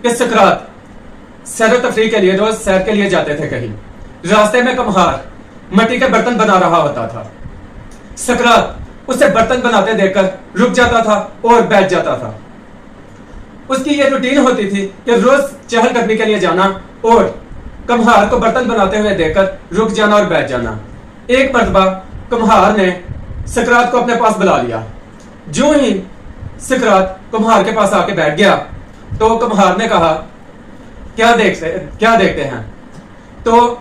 کہ سقراط سیر و تفریح کے لیے روز سیر کے لیے جاتے تھے کہیں، راستے میں کمہار مٹی کے برتن بنا رہا ہوتا تھا۔ سقراط اسے برتن بناتے دیکھ کر رک جاتا تھا اور بیٹھ جاتا تھا۔ اس کی یہ روٹین ہوتی تھی کہ روز چہل قدمی کے لیے جانا اور کمہار کو برتن بناتے ہوئے دیکھ کر رک جانا اور بیٹھ جانا۔ ایک مرتبہ کمہار نے سقراط کو اپنے پاس بلا لیا۔ جو ہی سقراط کمہار کے پاس آ کے بیٹھ گیا تو کمہار نے کہا کیا دیکھتے ہیں؟ تو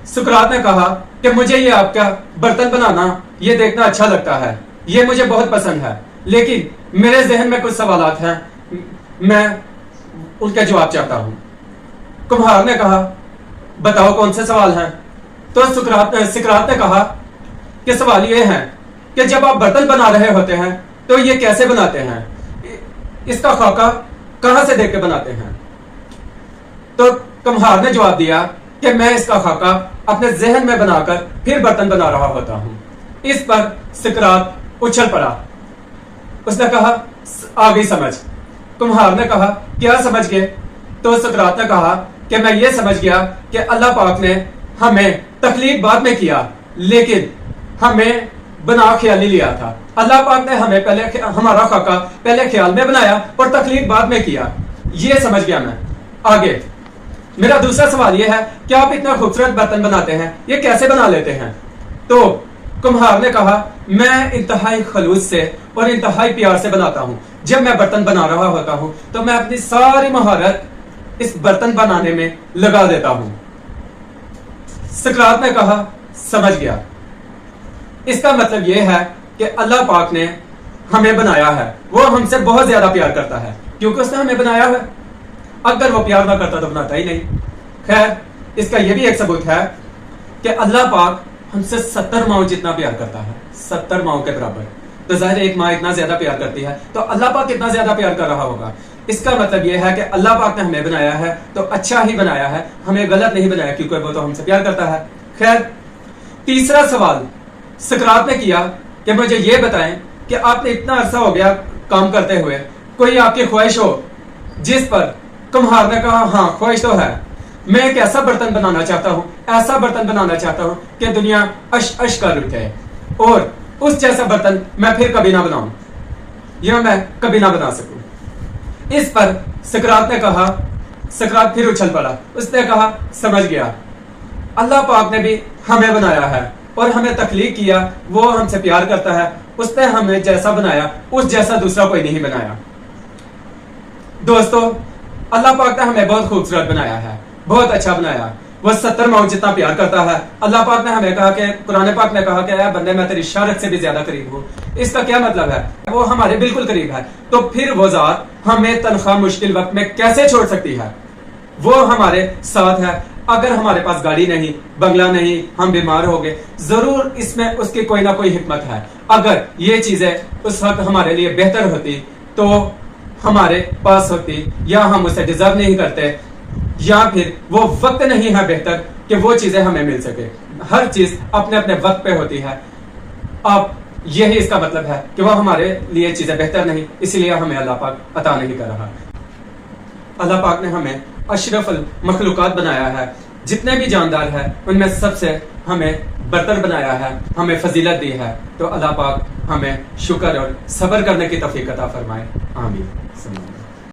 سقراط نے کہا کہ مجھے یہ آپ کا برتن بنانا یہ دیکھنا اچھا لگتا ہے، یہ مجھے بہت پسند ہے، لیکن میرے ذہن میں کچھ سوالات ہیں، میں ان کا جواب چاہتا ہوں۔ کمہار نے کہا بتاؤ کون سے سوال ہیں؟ تو سقراط نے کہا کہ سوال یہ ہے کہ جب آپ برتن بنا رہے ہوتے ہیں تو یہ کیسے بناتے ہیں؟ اس کا خاکہ کہاں سے دیکھ کے بناتے ہیں؟ تو کمہار نے جواب دیا کہ میں اس کا خاکہ اپنے ذہن میں بنا کر پھر برتن بنا رہا ہوتا ہوں۔ اس پر سقراط اچھل پڑا۔ اس نے کہا آگئی سمجھ۔ کمہار نے کہا کیا سمجھ گئے؟ تو سقراط نے کہا کہ میں یہ سمجھ گیا کہ اللہ پاک نے ہمیں تخلیق بعد میں کیا، لیکن ہمیں بنا خیالی لیا تھا۔ اللہ پاک نے ہمیں پہلے ہمارا خاکہ پہلے خیال میں بنایا اور تخلیق بعد میں کیا، یہ سمجھ گیا میں۔ آگے میرا دوسرا سوال یہ ہے کہ آپ اتنا خوبصورت برتن بناتے ہیں، یہ کیسے بنا لیتے ہیں؟ تو کمہار نے کہا میں انتہائی خلوص سے اور انتہائی پیار سے بناتا ہوں۔ جب میں برتن بنا رہا ہوتا ہوں تو میں اپنی ساری مہارت اس برتن بنانے میں لگا دیتا ہوں۔ سقراط نے کہا سمجھ گیا۔ اس کا مطلب یہ ہے کہ اللہ پاک نے ہمیں بنایا ہے، وہ ہم سے بہت زیادہ پیار کرتا ہے کیونکہ اس نے ہمیں بنایا ہے۔ اگر وہ پیار نہ کرتا تو بناتا ہی نہیں۔ خیر اس کا یہ بھی ایک ثبوت ہے کہ اللہ پاک ہم سے 70 ماؤں جتنا پیار کرتا ہے، 70 ماؤں کے برابر۔ تو ظاہر ایک ماں اتنا زیادہ پیار کرتی ہے تو اللہ پاک اتنا زیادہ پیار کر رہا ہوگا۔ اس کا مطلب یہ ہے کہ اللہ پاک نے ہمیں بنایا ہے تو اچھا ہی بنایا ہے، ہمیں غلط نہیں بنایا کیونکہ وہ تو ہم سے پیار کرتا ہے۔ خیر تیسرا سوال سقراط نے کیا کہ مجھے یہ بتائیں کہ آپ نے اتنا عرصہ ہو گیا کام کرتے ہوئے، کوئی آپ کی خواہش ہو؟ جس پر کمہار نے کہا ہاں خواہش تو ہے، میں ایک ایسا برتن بنانا چاہتا ہوں، ایسا برتن بنانا چاہتا ہوں کہ دنیا اش اش کر اٹھے اور اس جیسا برتن میں پھر کبھی نہ بناؤں یا میں کبھی نہ بنا سکوں۔ اس پر سقراط نے کہا، سقراط پھر اچھل پڑا۔ اس نے کہا سمجھ گیا، اللہ پاک نے بھی ہمیں بنایا ہے اور ہمیں تخلیق کیا، وہ ہم سے پیار کرتا ہے، اس نے ہمیں جیسا بنایا اس جیسا دوسرا کوئی نہیں بنایا۔ دوستو اللہ پاک نے ہمیں بہت خوبصورت بنایا ہے، بہت اچھا بنایا۔ وہ 70 ماؤں جتنا پیار کرتا ہے۔ اللہ پاک نے ہمیں کہا کہ قرآن پاک نے کہا کہ اے بندے میں تیری شارت سے بھی زیادہ قریب ہوں۔ اس کا کیا مطلب ہے؟ وہ ہمارے بالکل قریب ہے، تو پھر وہ ذات ہمیں تنخواہ مشکل وقت میں کیسے چھوڑ سکتی ہے؟ وہ ہمارے ساتھ ہے۔ اگر ہمارے پاس گاڑی نہیں، بنگلہ نہیں، ہم بیمار ہو گئے، ضرور اس میں اس کی کوئی نہ کوئی حکمت ہے۔ اگر یہ چیزیں اس وقت ہمارے لیے بہتر ہوتی تو ہمارے پاس ہوتی، یا ہم اسے ڈیزرو نہیں کرتے، یا پھر وہ وقت نہیں ہے بہتر کہ وہ چیزیں ہمیں مل سکے۔ ہر چیز اپنے اپنے وقت پہ ہوتی ہے۔ اب یہی اس کا مطلب ہے کہ وہ ہمارے لیے چیزیں بہتر نہیں، اسی لیے ہمیں اللہ پاک عطا نہیں کر رہا۔ اللہ پاک نے ہمیں اشرف المخلوقات بنایا ہے، جتنے بھی جاندار ہیں ان میں سب سے ہمیں برتر بنایا ہے، ہمیں فضیلت دی ہے۔ تو اللہ پاک ہمیں شکر اور صبر کرنے کی توفیق عطا فرمائے، آمین۔